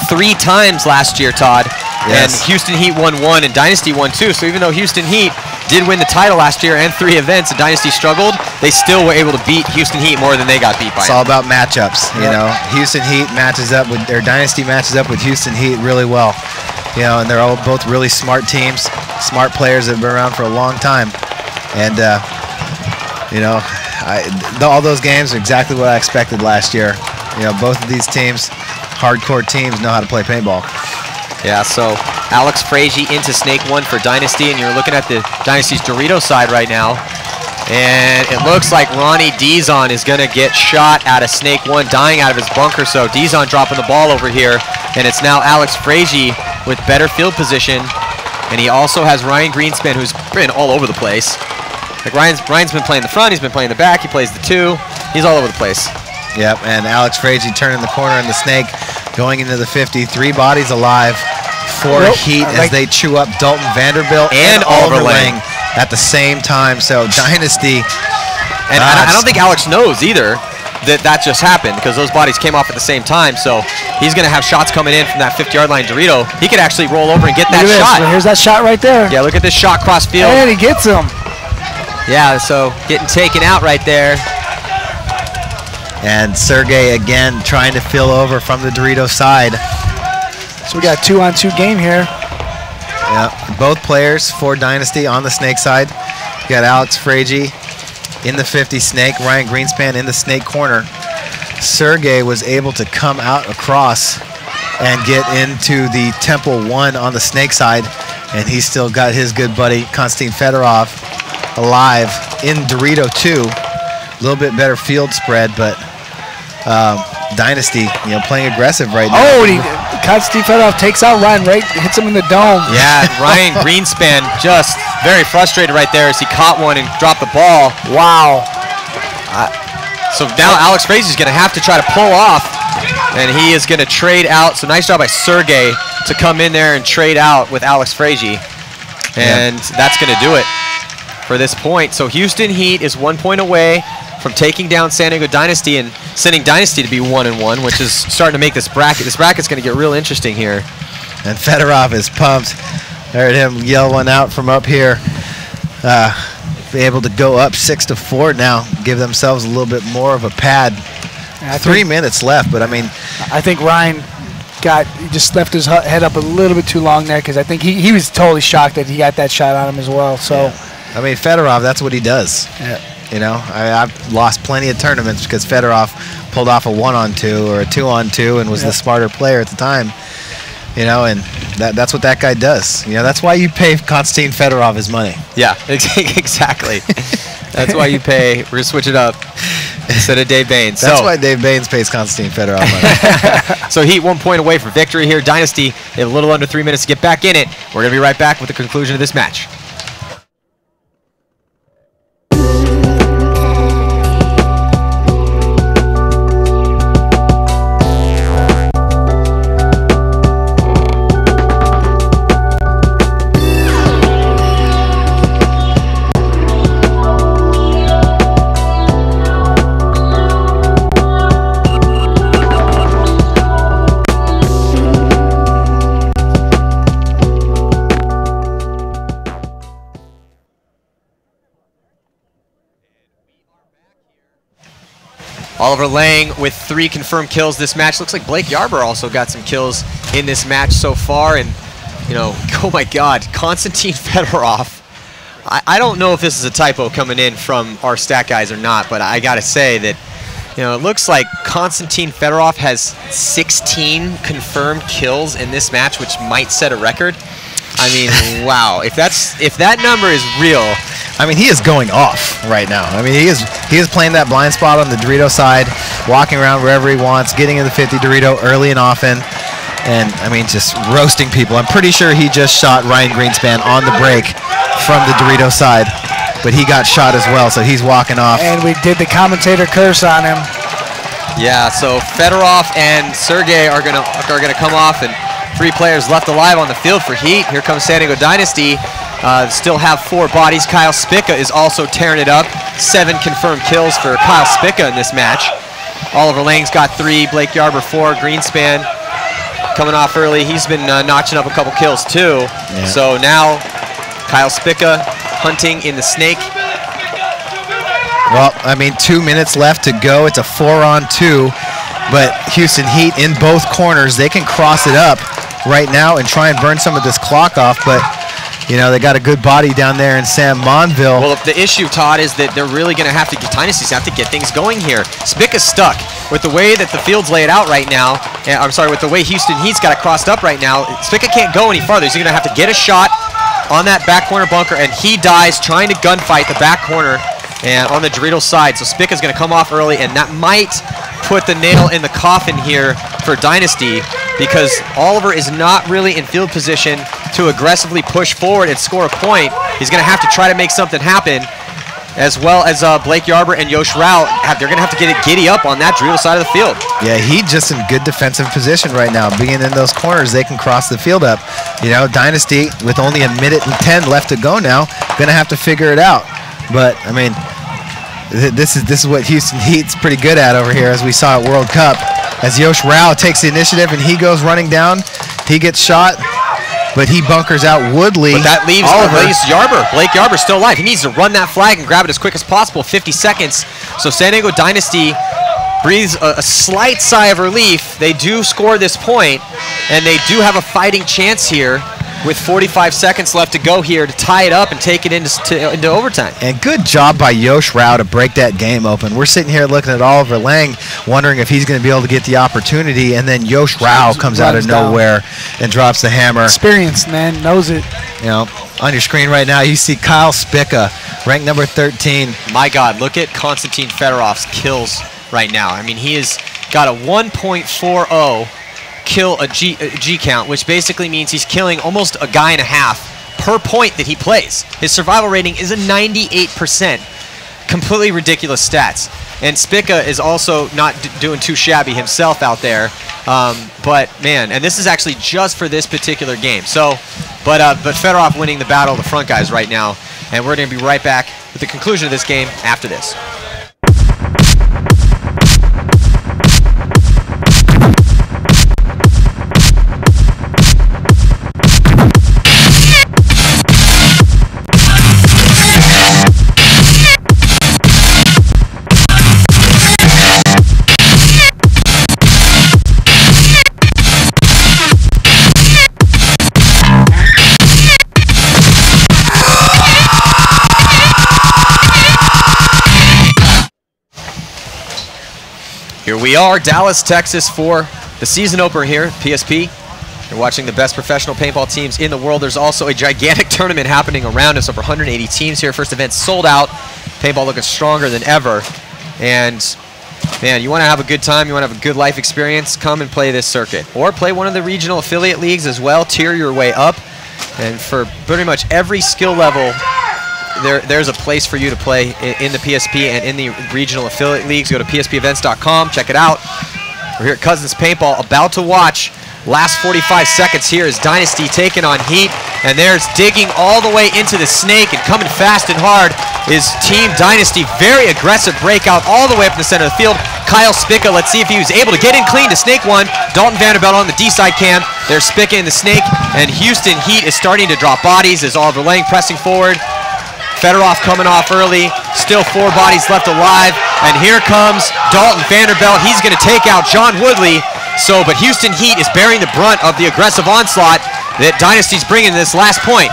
3 times last year, Todd. Yes. And Houston Heat won 1 and Dynasty won 2. So even though Houston Heat did win the title last year and 3 events and Dynasty struggled, they still were able to beat Houston Heat more than they got beat by. It's all about matchups. Houston Heat matches up with their Dynasty matches up with Houston Heat really well. And they're all both really smart teams, smart players that have been around for a long time. And all those games are exactly what I expected last year. Both of these teams, hardcore teams, know how to play paintball. Yeah, so Alex Frazier into Snake 1 for Dynasty, and you're looking at the Dynasty's Dorito side right now. And it looks like Ronnie Dizon is going to get shot out of Snake 1, dying out of his bunker. So Dizon dropping the ball over here, and it's now Alex Frazier with better field position. And he also has Ryan Greenspan, who's been all over the place. Like Ryan's been playing the front, he's been playing the back, he plays the 2. He's all over the place. Yep, and Alex Frazier turning the corner in the Snake, going into the 50. 3 bodies alive for Heat as they chew up Dalton Vanderbilt and Oliver Lang at the same time. So Dynasty. And I don't think Alex knows either that just happened, because those bodies came off at the same time. So he's going to have shots coming in from that 50-yard line. Dorito, he could actually roll over and get that shot. Here's that shot right there. Yeah, look at this shot cross field. And he gets him. Yeah, so getting taken out right there. And Sergey again trying to fill over from the Dorito side. So we got a 2-on-2 game here. Yeah, both players for Dynasty on the Snake side. You got Alex Frazier in the 50 Snake, Ryan Greenspan in the Snake corner. Sergey was able to come out across and get into the Temple 1 on the Snake side, and he's still got his good buddy Konstantin Fedorov alive in Dorito 2. A little bit better field spread, but Dynasty, playing aggressive right now. Oh, and Konstantin Fedorov takes out Ryan, hits him in the dome. Yeah, Ryan Greenspan just very frustrated right there as he caught one and dropped the ball. Wow. So now Alex Frazier's going to have to try to pull off, and he is going to trade out. So nice job by Sergey to come in there and trade out with Alex Frazier. And that's going to do it for this point. So Houston Heat is 1 point away from taking down San Diego Dynasty and sending Dynasty to be 1-1, which is starting to make this bracket. This bracket's going to get real interesting here. And Fedorov is pumped. I heard him yell one out from up here. Be able to go up 6-4 now, give themselves a little bit more of a pad. 3 minutes left, but I mean, I think Ryan he just left his head up a little bit too long there, because I think he was totally shocked that he got that shot on him as well. So, yeah. I mean, Fedorov, that's what he does. Yeah. You know, I've lost plenty of tournaments because Fedorov pulled off a 1-on-2 or a 2-on-2 and was the smarter player at the time. You know, and that's what that guy does. You know, that's why you pay Konstantin Fedorov his money. Yeah, exactly. That's why you pay. We're going to switch it up instead of Dave Baines. That's why Dave Baines pays Konstantin Fedorov money. So Heat 1 point away from victory here. Dynasty, they have a little under 3 minutes to get back in it. We're going to be right back with the conclusion of this match. Oliver Lang with 3 confirmed kills this match. Looks like Blake Yarber also got some kills in this match so far. And, you know, oh my God, Konstantin Fedorov. I don't know if this is a typo coming in from our stat guys or not, but I got to say that, you know, it looks like Konstantin Fedorov has 16 confirmed kills in this match, which might set a record. I mean, wow. If that number is real, I mean, he is going off right now. I mean, he is playing that blind spot on the Dorito side, walking around wherever he wants, getting in the 50 Dorito early and often, and I mean, just roasting people. I'm pretty sure he just shot Ryan Greenspan on the break from the Dorito side, but he got shot as well, so he's walking off. And we did the commentator curse on him. Yeah, so Fedorov and Sergey are gonna come off, and 3 players left alive on the field for Heat. Here comes San Diego Dynasty. Still have 4 bodies. Kyle Spica is also tearing it up. 7 confirmed kills for Kyle Spica in this match. Oliver Lang's got 3. Blake Yarber 4. Greenspan coming off early. He's been notching up a couple kills too. Yeah. So now Kyle Spica hunting in the snake. Well, I mean, 2 minutes left to go. It's a 4-on-2, but Houston Heat in both corners. They can cross it up right now and try and burn some of this clock off, but you know, they got a good body down there in Sam Monville. Well, the issue, Todd, is that they're really going to have to get Dynasties have to get things going here. Spica's stuck with the way that the field's laid out right now. I'm sorry, with the way Houston Heat's got it crossed up right now. Spica can't go any farther. He's going to have to get a shot on that back corner bunker, and he dies trying to gunfight the back corner and on the Dorito side. So Spica's going to come off early, and that might put the nail in the coffin here for Dynasty, because Oliver is not really in field position to aggressively push forward and score a point. He's going to have to try to make something happen, as well as Blake Yarber and Yosh Rao. They're going to have to get it giddy up on that Dorito side of the field. Yeah, he's just in good defensive position right now. Being in those corners, they can cross the field up. You know, Dynasty, with only 1 minute and 10 left to go now, going to have to figure it out. But, I mean, this is what Houston Heat's pretty good at over here, as we saw at World Cup. As Yosh Rao takes the initiative and he goes running down, he gets shot, but he bunkers out Woodley. But that leaves Yarber. Blake Yarber still alive. He needs to run that flag and grab it as quick as possible. 50 seconds. So San Diego Dynasty breathes a slight sigh of relief. They do score this point, and they do have a fighting chance here with 45 seconds left to go here to tie it up and take it into overtime. And good job by Yosh Rao to break that game open. We're sitting here looking at Oliver Lang, wondering if he's going to be able to get the opportunity, and then Yosh Rao comes out of nowhere and drops the hammer. Experienced, man, knows it. You know, on your screen right now, you see Kyle Spica, ranked number 13. My God, look at Konstantin Fedorov's kills right now. I mean, he has got a 1.40 kill a G count, which basically means he's killing almost a guy and a half per point that he plays. His survival rating is a 98%. Completely ridiculous stats. And Spica is also not doing too shabby himself out there. But man, and this is actually just for this particular game. So, but Fedorov winning the battle of the front guys right now. And we're going to be right back with the conclusion of this game after this. Here we are, Dallas, Texas, for the season opener here at PSP. You're watching the best professional paintball teams in the world. There's also a gigantic tournament happening around us, over 180 teams here. First event sold out. Paintball looking stronger than ever. And man, you want to have a good time, you want to have a good life experience, come and play this circuit. Or play one of the regional affiliate leagues as well, tier your way up. And for pretty much every skill level, there's a place for you to play in the PSP and in the regional affiliate leagues. Go to pspevents.com, check it out. We're here at Cousins Paintball, about to watch. Last 45 seconds here is Dynasty taking on Heat, and there's digging all the way into the snake and coming fast and hard is Team Dynasty. Very aggressive breakout all the way up in the center of the field. Kyle Spica, let's see if he was able to get in clean to snake one. Dalton Vanderbilt on the D-side cam. There's Spica in the snake, and Houston Heat is starting to drop bodies as Oliver Lang pressing forward. Fedorov coming off early, still 4 bodies left alive, and here comes Dalton Vanderbilt. He's going to take out John Woodley. But Houston Heat is bearing the brunt of the aggressive onslaught that Dynasty's bringing to this last point.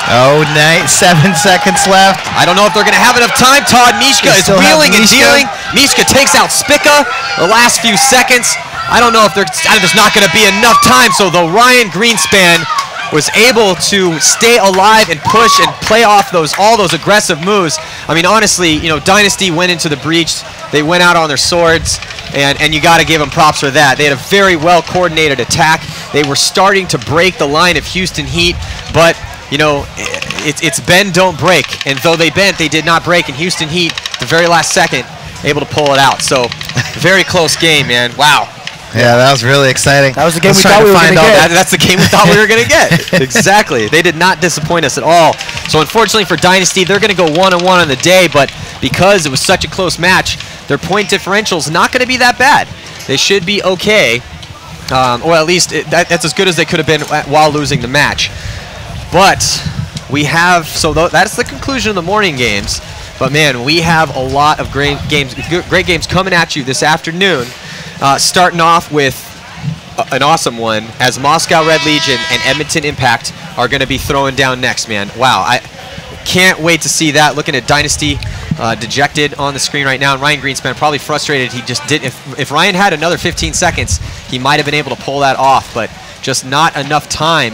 Oh, 7 seconds left. I don't know if they're going to have enough time. Todd Mishka is wheeling and dealing. Mishka takes out Spica the last few seconds. I don't know if there's not going to be enough time, so though Ryan Greenspan was able to stay alive and push and play off all those aggressive moves. I mean, honestly, Dynasty went into the breach. They went out on their swords, and you got to give them props for that. They had a very well-coordinated attack. They were starting to break the line of Houston Heat, but, it's bend, don't break. And though they bent, they did not break, and Houston Heat, the very last second, able to pull it out. So, very close game, man. Wow. Yeah, that was really exciting. That was the game we thought we were going to get. That's the game we thought we were going to get. Exactly. They did not disappoint us at all. So unfortunately for Dynasty, they're going to go 1-1 on the day, but because it was such a close match, their point differential is not going to be that bad. They should be okay, or at least that's as good as they could have been while losing the match. But we have, that's the conclusion of the morning games. But man, we have a lot of great games coming at you this afternoon. Starting off with an awesome one, as Moscow Red Legion and Edmonton Impact are going to be throwing down next, man. Wow, I can't wait to see that. Looking at Dynasty dejected on the screen right now, and Ryan Greenspan probably frustrated. He just didn't. If Ryan had another 15 seconds, he might have been able to pull that off, but just not enough time.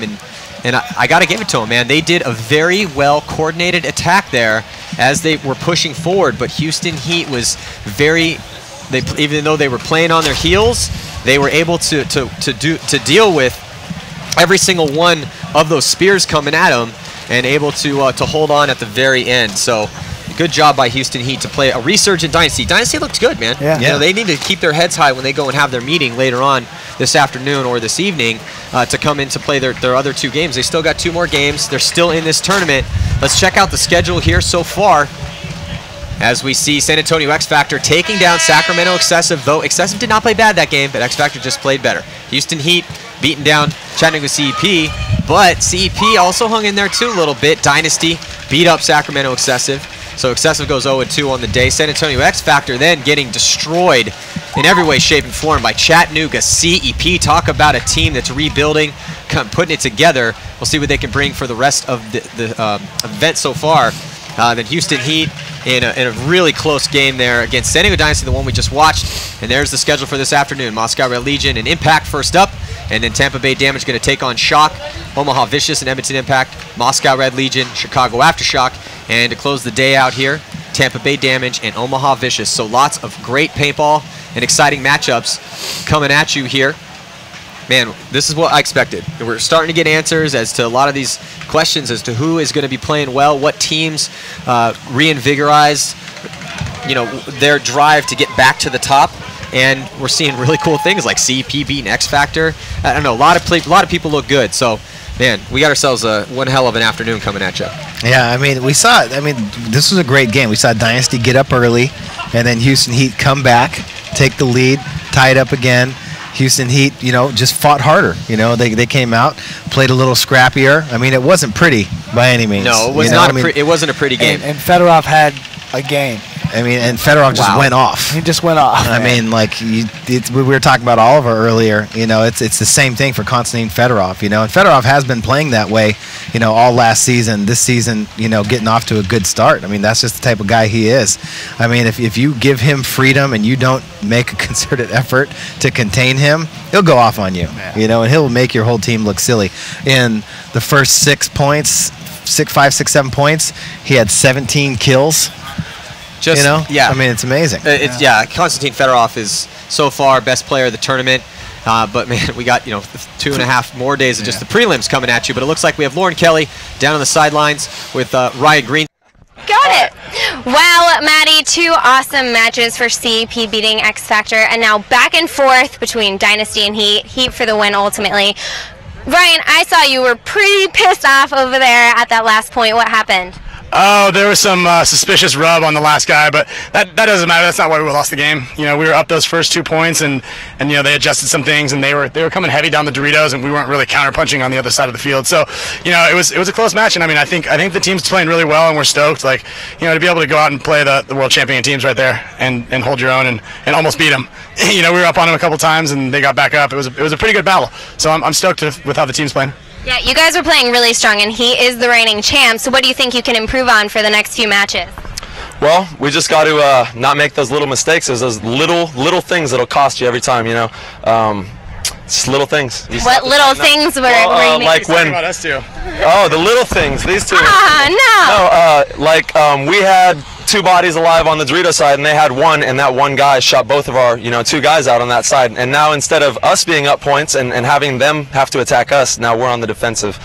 And I got to give it to him, man. They did a very well-coordinated attack there as they were pushing forward, but Houston Heat was even though they were playing on their heels, they were able to deal with every single one of those spears coming at them and able to hold on at the very end. So good job by Houston Heat to play a resurgent Dynasty. Dynasty looks good, man. Yeah. They need to keep their heads high when they go and have their meeting later on this afternoon or this evening to come in to play their other 2 games. They still got 2 more games. They're still in this tournament. Let's check out the schedule here so far. As we see San Antonio X Factor taking down Sacramento Excessive, though Excessive did not play bad that game, but X Factor just played better. Houston Heat beating down Chattanooga CEP, but CEP also hung in there too a little bit. Dynasty beat up Sacramento Excessive, so Excessive goes 0-2 on the day. San Antonio X Factor then getting destroyed in every way, shape, and form by Chattanooga CEP. Talk about a team that's rebuilding, putting it together. We'll see what they can bring for the rest of the event so far. Then Houston Heat in a really close game there against San Diego Dynasty, the one we just watched. And there's the schedule for this afternoon. Moscow Red Legion and Impact first up, and then Tampa Bay Damage going to take on Shock, Omaha Vicious and Edmonton Impact, Moscow Red Legion, Chicago Aftershock, and to close the day out here, Tampa Bay Damage and Omaha Vicious. So lots of great paintball and exciting matchups coming at you here. Man, this is what I expected. We're starting to get answers as to a lot of these questions as to who is going to be playing well, what teams reinvigorize, their drive to get back to the top, and we're seeing really cool things like CEP beating X Factor. I don't know, a lot of people look good. So, man, we got ourselves one hell of an afternoon coming at you. Yeah, I mean, this was a great game. We saw Dynasty get up early, and then Houston Heat come back, take the lead, tie it up again. Houston Heat, just fought harder. They came out, played a little scrappier. I mean, it wasn't pretty by any means. No, it was it wasn't a pretty game. And Fedorov had a game. I mean, and Fedorov just went off. He just went off. I mean, like we were talking about Oliver earlier. You know, it's the same thing for Konstantin Fedorov. You know, and Fedorov has been playing that way. You know, all last season. This season, you know, getting off to a good start. I mean, that's just the type of guy he is. I mean, if you give him freedom and you don't make a concerted effort to contain him, he'll go off on you. Yeah. You know, and he'll make your whole team look silly. In the first 6 points, 5, 6, 7 points, he had 17 kills. Just, you know, yeah. I mean, it's amazing. Konstantin Fedorov is so far best player of the tournament. But man, we got 2.5 more days of just the prelims coming at you. But it looks like we have Lauren Kelly down on the sidelines with Ryan Green. Got it. Wow, Maddie, 2 awesome matches for CEP beating X Factor, and now back and forth between Dynasty and Heat. Heat for the win ultimately. Ryan, I saw you were pretty pissed off over there at that last point. What happened? Oh, there was some suspicious rub on the last guy, but that doesn't matter. That's not why we lost the game. You know, we were up those first 2 points, and you know, they adjusted some things, and they were coming heavy down the Doritos, and we weren't really counterpunching on the other side of the field. So, you know, it was a close match, and I mean, I think the team's playing really well, and we're stoked. Like, you know, to be able to go out and play the world champion teams right there, and hold your own, and almost beat them. You know, we were up on them a couple times, and they got back up. It was a pretty good battle. So I'm stoked with how the team's playing. Yeah, you guys were playing really strong, and he is the reigning champ, so what do you think you can improve on for the next few matches? Well, we just got to not make those little mistakes. There's those little things that'll cost you every time, you know. Just little things. What little things were you like when? About us too. Oh, the little things. These two. Ah, no. No, like we had 2 bodies alive on the Dorito side, and they had 1, and that one guy shot both of our, 2 guys out on that side. And now instead of us being up points and having them have to attack us, now we're on the defensive.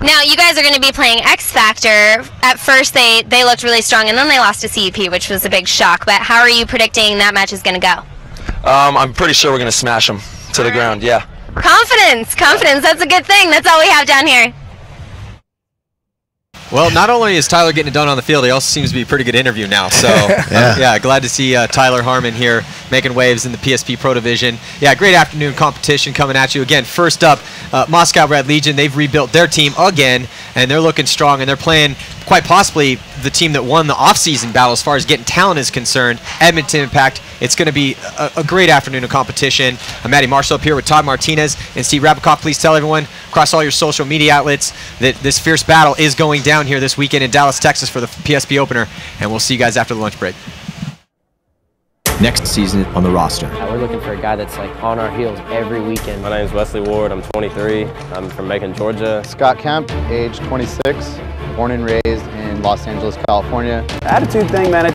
Now, you guys are going to be playing X Factor. At first, they looked really strong, and then they lost to CEP, which was a big shock. But how are you predicting that match is going to go? I'm pretty sure we're going to smash them to the ground, yeah. Confidence, that's a good thing. That's all we have down here. Well, not only is Tyler getting it done on the field, he also seems to be a pretty good interview now. So, glad to see Tyler Harmon here making waves in the PSP Pro Division. Yeah, great afternoon competition coming at you. Again, first up, Moscow Red Legion. They've rebuilt their team again, and they're looking strong, and they're playing quite possibly the team that won the off-season battle as far as getting talent is concerned, Edmonton Impact. It's going to be a great afternoon of competition. I'm Matty Marshall up here with Todd Martinez and Steve Rabikoff. Please tell everyone across all your social media outlets that this fierce battle is going down here this weekend in Dallas, Texas for the PSP opener, and we'll see you guys after the lunch break. Next season on the roster. We're looking for a guy that's like on our heels every weekend. My name is Wesley Ward. I'm 23. I'm from Macon, Georgia. Scott Kemp, age 26, born and raised in Los Angeles, California. Attitude thing, man.